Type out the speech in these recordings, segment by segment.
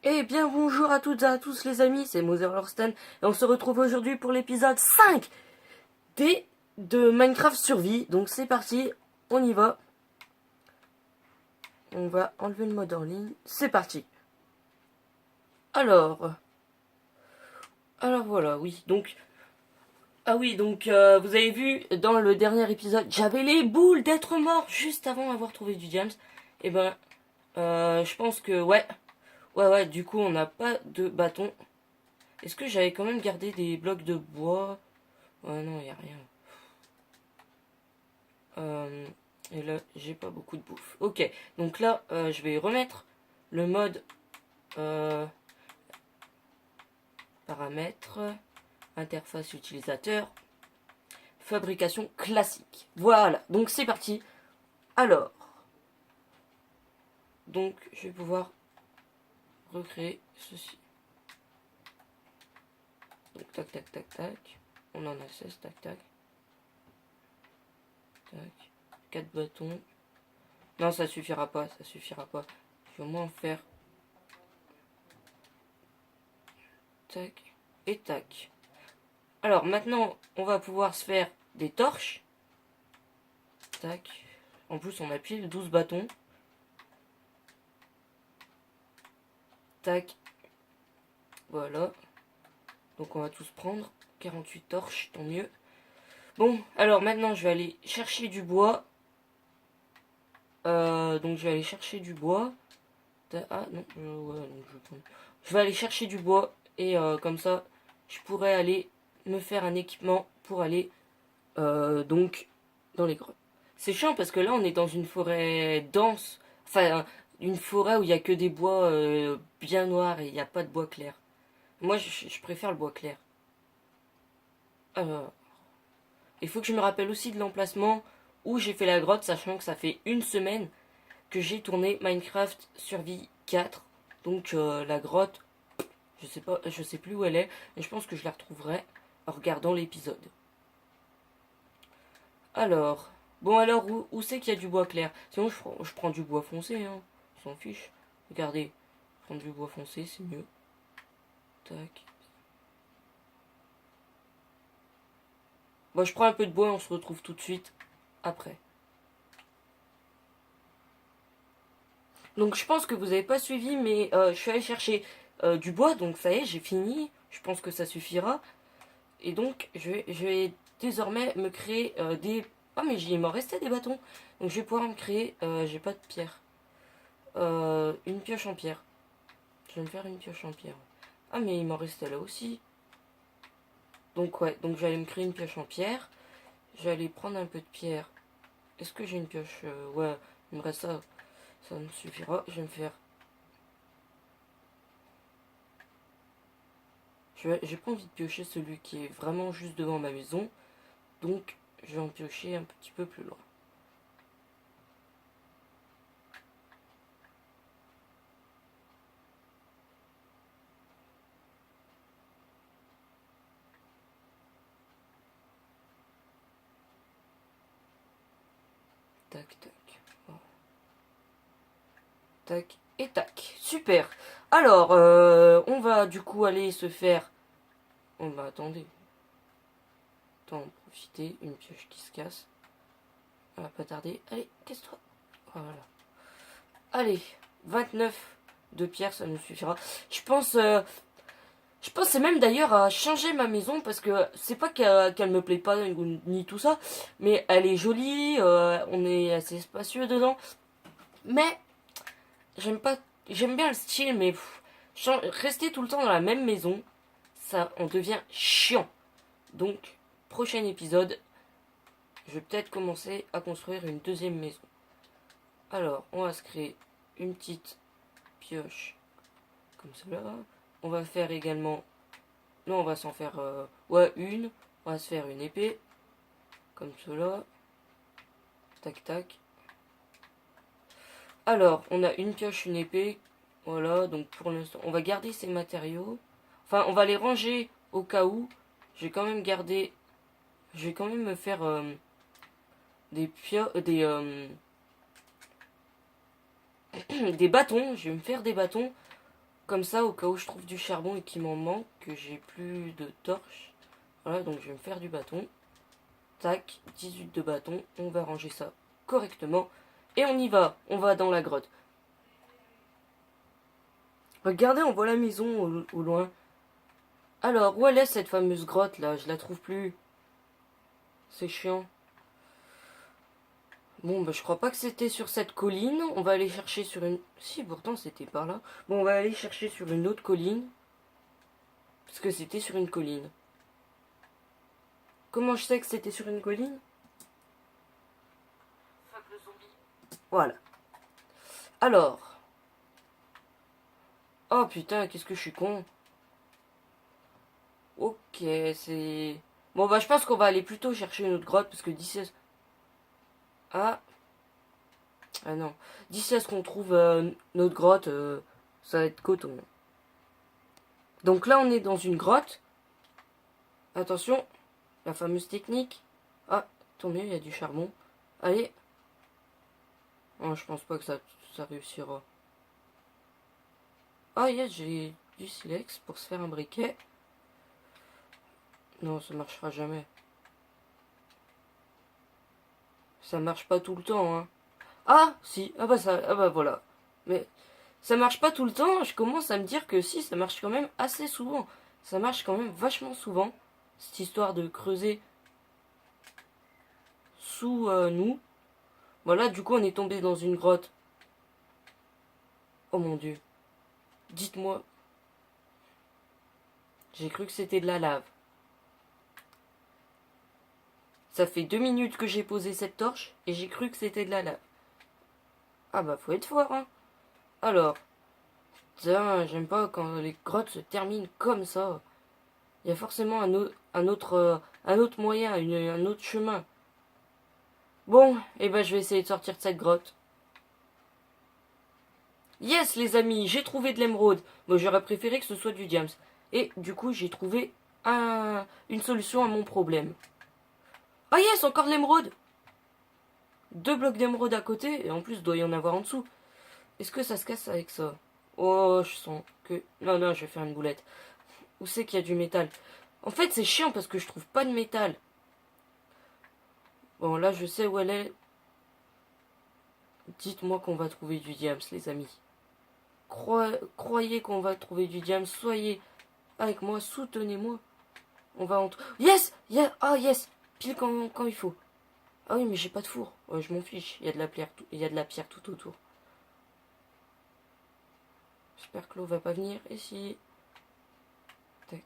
Eh bien bonjour à toutes et à tous les amis, c'est Mother Lorsten et on se retrouve aujourd'hui pour l'épisode 5 de Minecraft Survie. Donc c'est parti, on y va. On va enlever le mode en ligne, c'est parti. Alors, alors voilà, oui, donc... Ah oui, donc vous avez vu dans le dernier épisode, j'avais les boules d'être mort juste avant d'avoir trouvé du diams. Et ben, je pense que ouais, du coup on n'a pas de bâton. Est-ce que j'avais quand même gardé des blocs de bois? Ouais, non, y a rien. Euh, et là, j'ai pas beaucoup de bouffe. Ok, donc là, je vais remettre le mode euh, paramètres, interface utilisateur, fabrication classique. Voilà, donc c'est parti. Alors, donc je vais pouvoir recréer ceci. Donc tac, tac, tac, tac. On en a 16, tac, tac. Tac. 4 bâtons. Non, ça suffira pas, ça suffira pas. Je vais au moins en faire tac et tac. Alors maintenant, on va pouvoir se faire des torches. Tac. En plus, on a pile 12 bâtons. Tac. Voilà. Donc on va tous prendre 48 torches, tant mieux. Bon, alors maintenant, je vais aller chercher du bois. Donc je vais aller chercher du bois. Ah non, ouais, donc je vais aller chercher du bois. Et comme ça, je pourrais aller me faire un équipement pour aller donc dans les grottes. C'est chiant parce que là on est dans une forêt dense, enfin une forêt où il y a que des bois bien noirs et il n'y a pas de bois clair. Moi je préfère le bois clair. Alors, il faut que je me rappelle aussi de l'emplacement où j'ai fait la grotte, sachant que ça fait une semaine que j'ai tourné Minecraft Survie 4. Donc la grotte, je sais plus où elle est, mais je pense que je la retrouverai en regardant l'épisode. Alors, bon alors où c'est qu'il y a du bois clair? Sinon je prends du bois foncé, hein. On s'en fiche. Regardez, prendre du bois foncé, c'est mieux. Tac. Bon, je prends un peu de bois, on se retrouve tout de suite après. Donc je pense que vous n'avez pas suivi, mais je suis allée chercher du bois, donc ça y est, j'ai fini. Je pense que ça suffira. Et donc je vais désormais me créer des... Ah mais il m'en restait des bâtons. Donc je vais pouvoir me créer... j'ai pas de pierre. Une pioche en pierre. Je vais me faire une pioche en pierre. Ah mais il m'en restait là aussi. Donc ouais, donc j'allais me créer une pioche en pierre. J'allais prendre un peu de pierre. Est-ce que j'ai une pioche ouais, il me reste ça. Ça me suffira. Je vais me faire... J'ai pas envie de piocher celui qui est vraiment juste devant ma maison. Donc je vais en piocher un petit peu plus loin. Tac, tac. Voilà. Tac et tac. Super. Alors, on va du coup aller se faire... Oh bah attendez. Attends, profiter. Une pioche qui se casse. On va pas tarder. Allez, casse-toi. Voilà. Allez, 29 de pierre, ça nous suffira. Je pensais même d'ailleurs à changer ma maison parce que c'est pas qu'elle me plaît pas ni tout ça, mais elle est jolie, on est assez spacieux dedans. Mais j'aime pas, j'aime bien le style, mais rester tout le temps dans la même maison, ça, on devient chiant. Donc, prochain épisode, je vais peut-être commencer à construire une deuxième maison. Alors, on va se créer une petite pioche comme cela. On va faire également... Non, on va s'en faire... ouais, une. On va se faire une épée. Comme cela. Tac, tac. Alors, on a une pioche, une épée. Voilà, donc pour l'instant, on va garder ces matériaux. Enfin, on va les ranger au cas où. Je vais quand même garder... Je vais quand même me faire des des bâtons. Je vais me faire des bâtons Comme ça, au cas où je trouve du charbon et qu'il m'en manque, que j'ai plus de torches. Voilà, donc je vais me faire du bâton. Tac, 18 de bâton. On va ranger ça correctement. Et on y va. On va dans la grotte. Regardez, on voit la maison au loin. Alors, où elle est cette fameuse grotte là? Je la trouve plus. C'est chiant. Bon, bah je crois pas que c'était sur cette colline. On va aller chercher sur une... Si, pourtant c'était par là. Bon, on va aller chercher sur une autre colline. Parce que c'était sur une colline. Comment je sais que c'était sur une colline? Voilà. Alors. Oh putain, qu'est-ce que je suis con. Ok, c'est... Bon, bah je pense qu'on va aller plutôt chercher une autre grotte. Parce que d'ici... Ah. Ah non. D'ici à ce qu'on trouve notre grotte, ça va être coton. Donc là, on est dans une grotte. Attention, la fameuse technique. Ah, tant mieux, il y a du charbon. Allez. Oh, je pense pas que ça réussira. Ah, yes, j'ai du silex pour se faire un briquet. Non, ça marchera jamais. Ça marche pas tout le temps, hein. Ah, si. Ah bah ça, ah bah voilà. Mais ça marche pas tout le temps. Je commence à me dire que si, ça marche quand même assez souvent. Ça marche quand même vachement souvent. Cette histoire de creuser sous nous. Voilà, du coup, on est tombé dans une grotte. Oh mon dieu. Dites-moi. J'ai cru que c'était de la lave. Ça fait 2 minutes que j'ai posé cette torche et j'ai cru que c'était de la lave. Ah bah faut être fort, hein. Alors, tiens, j'aime pas quand les grottes se terminent comme ça. Il y a forcément un autre moyen, un autre chemin. Bon, et ben je vais essayer de sortir de cette grotte. Yes les amis, j'ai trouvé de l'émeraude. Moi j'aurais préféré que ce soit du diams. Et du coup j'ai trouvé une solution à mon problème. Ah yes, encore de l'émeraude. 2 blocs d'émeraude à côté, et en plus, il doit y en avoir en dessous. Est-ce que ça se casse avec ça? Oh, je sens que... Non, non, je vais faire une boulette. Où c'est qu'il y a du métal? En fait, c'est chiant parce que je trouve pas de métal. Bon, là, je sais où elle est. Dites-moi qu'on va trouver du diams, les amis. Croyez qu'on va trouver du diams. Soyez avec moi, soutenez-moi. On va en... Yes! Ah, yes! Pile quand il faut. Ah oui, mais j'ai pas de four. Ouais, je m'en fiche. Il y a de la pierre tout autour. J'espère que l'eau va pas venir ici. Tac.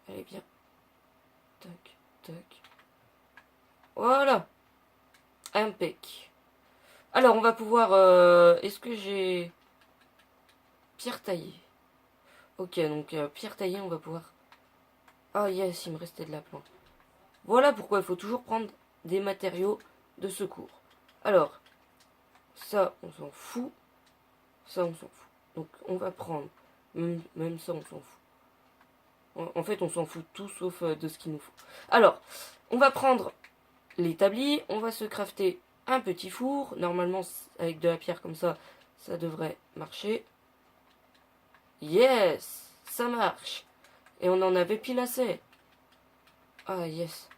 Allez, bien. Tac, tac. Voilà. Impec. Alors, on va pouvoir... Est-ce que j'ai... Pierre taillée. Ok, donc pierre taillée, on va pouvoir... Ah yes, il me restait de la plante. Voilà pourquoi il faut toujours prendre des matériaux de secours. Alors, ça, on s'en fout. Ça, on s'en fout. Donc, on va prendre... Même ça, on s'en fout. En fait, on s'en fout tout sauf de ce qu'il nous faut. Alors, on va prendre l'établi. On va se crafter un petit four. Normalement, avec de la pierre comme ça devrait marcher. Yes, ça marche. Et on en avait pile assez. Ah, yes.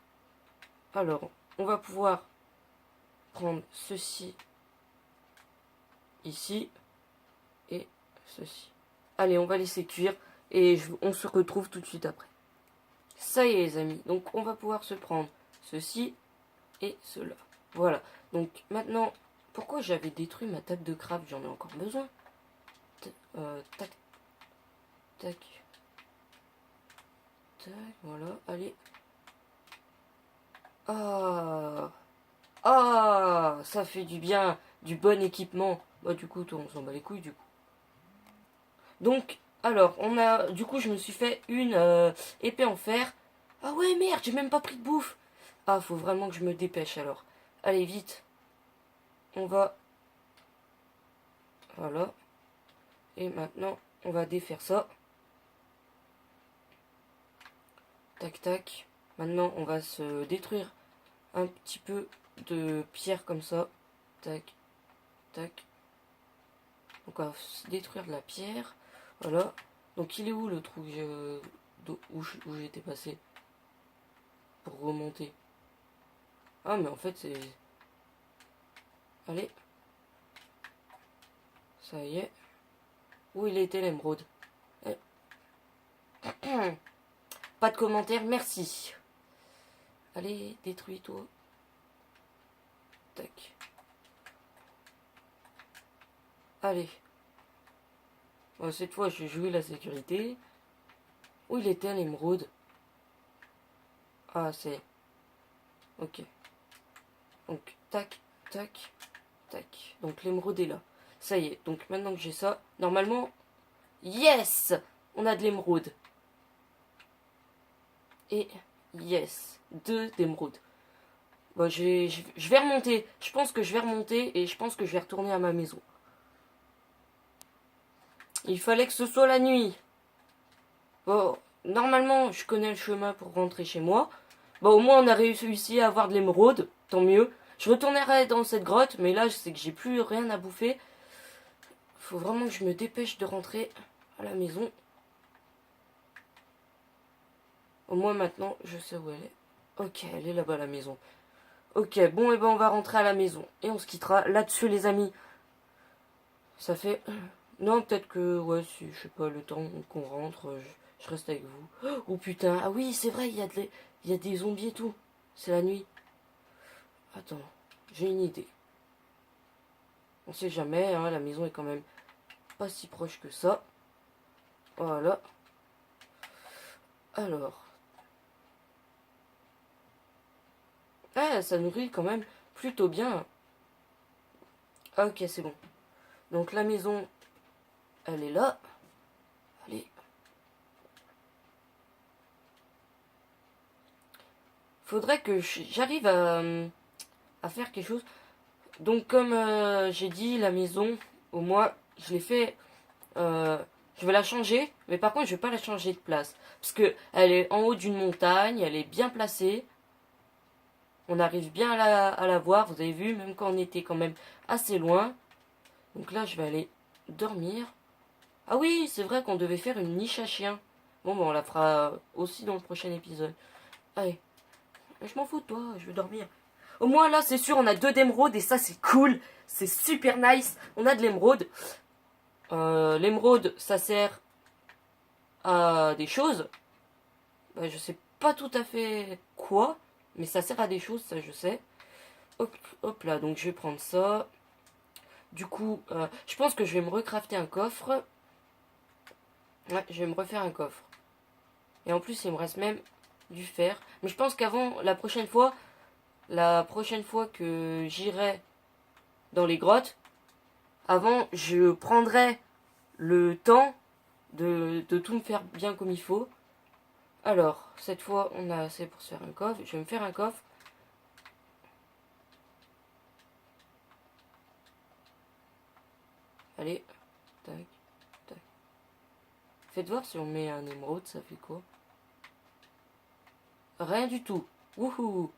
Alors, on va pouvoir prendre ceci ici et ceci. Allez, on va laisser cuire et on se retrouve tout de suite après. Ça y est, les amis. Donc, on va pouvoir se prendre ceci et cela. Voilà. Donc, maintenant, pourquoi j'avais détruit ma table de craft? J'en ai encore besoin. Tac. Tac. Tac, voilà. Allez. Ah. Ah, ça fait du bien. Du bon équipement. Bah, du coup, on s'en bat les couilles, du coup. Donc, alors, du coup, je me suis fait une épée en fer. Ah ouais, merde, j'ai même pas pris de bouffe. Ah, faut vraiment que je me dépêche, alors. Allez, vite. On va... Voilà. Et maintenant, on va défaire ça. Tac, tac. Maintenant, on va se détruire un petit peu de pierre comme ça. Tac, tac. Donc on va détruire de la pierre. Voilà. Donc il est où le trou où j'étais passé pour remonter? Ah mais en fait c'est... Allez. Ça y est. Où il était l'émeraude? Pas de commentaire, merci. Allez, détruis-toi. Tac. Allez. Bon, cette fois, je vais jouer la sécurité. Où il était l'émeraude? Ah, c'est... Ok. Donc, tac, tac, tac. Donc, l'émeraude est là. Ça y est. Donc, maintenant que j'ai ça, normalement... Yes! On a de l'émeraude. Et yes, 2 d'émeraude. Bon, je vais remonter. Je pense que je vais remonter et je pense que je vais retourner à ma maison. Il fallait que ce soit la nuit. Bon, normalement, je connais le chemin pour rentrer chez moi. Bon, au moins, on a réussi à avoir de l'émeraude. Tant mieux. Je retournerai dans cette grotte, mais là, je sais que j'ai plus rien à bouffer. Faut vraiment que je me dépêche de rentrer à la maison. Au moins, maintenant, je sais où elle est. Ok, elle est là-bas, la maison. Ok, bon, et ben on va rentrer à la maison. Et on se quittera là-dessus, les amis. Ça fait... Non, peut-être que... Ouais, si, je sais pas, le temps qu'on rentre, je reste avec vous. Oh putain, ah oui, c'est vrai, il y a des zombies et tout. C'est la nuit. Attends, j'ai une idée. On sait jamais, hein, la maison est quand même pas si proche que ça. Voilà. Alors... Ah, ça nourrit quand même plutôt bien. Ok, c'est bon. Donc la maison, elle est là. Allez. Faudrait que j'arrive à faire quelque chose. Donc comme j'ai dit, la maison, au moins, je l'ai fait... je vais la changer. Mais par contre, je vais pas la changer de place. Parce que elle est en haut d'une montagne. Elle est bien placée. On arrive bien à la voir. Vous avez vu, même quand on était quand même assez loin. Donc là, je vais aller dormir. Ah oui, c'est vrai qu'on devait faire une niche à chien. Bon, on la fera aussi dans le prochain épisode. Allez, je m'en fous de toi, je vais dormir. Au moins là, c'est sûr, on a 2 d'émeraude et ça, c'est cool. C'est super nice. On a de l'émeraude. L'émeraude, ça sert à des choses. Bah, je sais pas tout à fait quoi, mais ça sert à des choses, ça je sais. Hop, hop là, donc je vais prendre ça. Du coup, je pense que je vais me recrafter un coffre. Ouais, je vais me refaire un coffre. Et en plus, il me reste même du fer. Mais je pense qu'avant, la prochaine fois que j'irai dans les grottes, avant, je prendrai le temps de tout me faire bien comme il faut. Alors, cette fois, on a assez pour se faire un coffre. Je vais me faire un coffre. Allez, tac, tac. Faites voir si on met un émeraude, ça fait quoi? Rien du tout. Wouhou!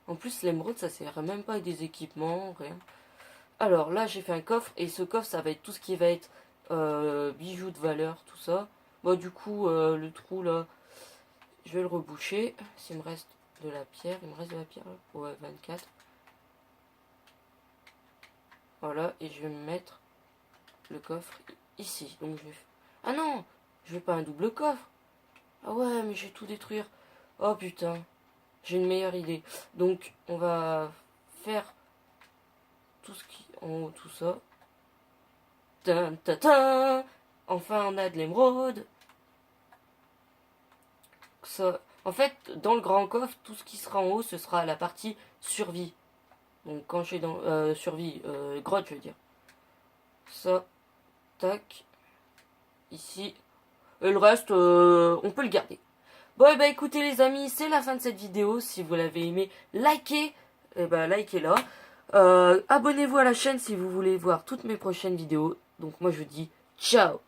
En plus, l'émeraude, ça sert même pas à des équipements, rien. Alors là, j'ai fait un coffre, et ce coffre, ça va être tout ce qui va être bijoux de valeur, tout ça. Bon, du coup, le trou, là, je vais le reboucher. S'il me reste de la pierre, il me reste de la pierre, là. Ouais, 24. Voilà, et je vais me mettre le coffre ici. Donc, je vais... Ah non, je veux pas un double coffre. Ah ouais, mais je vais tout détruire. Oh putain, j'ai une meilleure idée. Donc, on va faire tout ce qui en haut, tout ça. Tin, tin, tin. Enfin, on a de l'émeraude. Ça, en fait, dans le grand coffre, tout ce qui sera en haut, ce sera la partie survie. Donc, quand je suis dans survie, grotte, je veux dire. Ça, tac, ici. Et le reste, on peut le garder. Bon, et bah écoutez les amis, c'est la fin de cette vidéo. Si vous l'avez aimé, likez. Et bah likez-la. Abonnez-vous à la chaîne si vous voulez voir toutes mes prochaines vidéos. Donc moi je vous dis ciao.